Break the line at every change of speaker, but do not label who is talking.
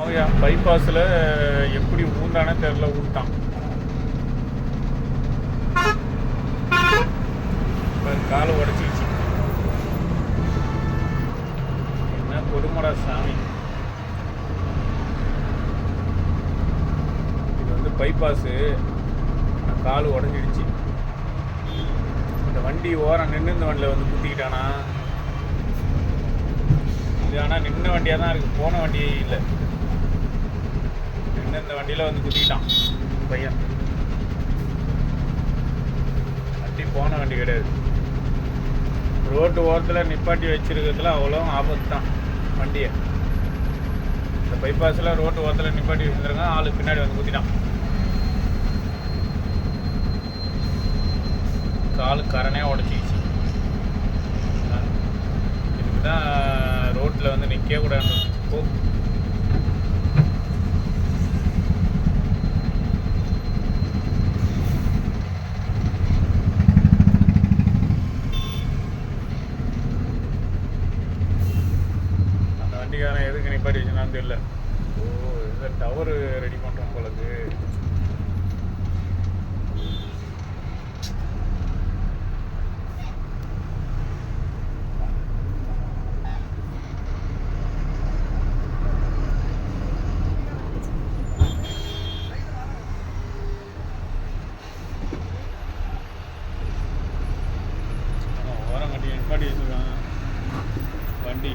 அவன் பைபாஸில் எப்படி ஊந்தானே தெரில ஊட்டான். காலை உடச்சிச்சு. என்ன கொடுமடா சாமி. இது வந்து பைபாஸு, கால் உடஞ்சிடுச்சு. இந்த வண்டி ஓரம் நின்று இந்த வண்டியில் வந்து குத்திக்கிட்டானா. இது ஆனால் நின்ன வண்டியாக தான் இருக்குது, போன வண்டியே இல்லை. நின்று இந்த வண்டியில் வந்து குத்திக்கிட்டான் பையன். வண்டி போன வண்டி கிடையாது. ரோட்டு ஓரத்தில் நிப்பாட்டி வச்சுருக்கிறதுல அவ்வளோ ஆபத்து தான் வண்டியை. இந்த பைபாஸில் ரோட்டு ஓரத்தில் நிப்பாட்டி வச்சுருக்காங்க, ஆளு பின்னாடி வந்து குத்திட்டான். காலு கரணையாக உடச்சிக்கிச்சு. இதுக்கு தான் ரோட்டில் வந்து நிற்க கூடாது. போ. அந்த வண்டிக்காரன் எதுக்கு நிப்பாட்டி வச்சுனான்னு தெரியல. ஓ, இதில் டவரு ரெடி பண்ணுறோம் போலக்கு. ஓரம் கட்டி நிப்பாட்டி வச்சுருக்காங்க வண்டி.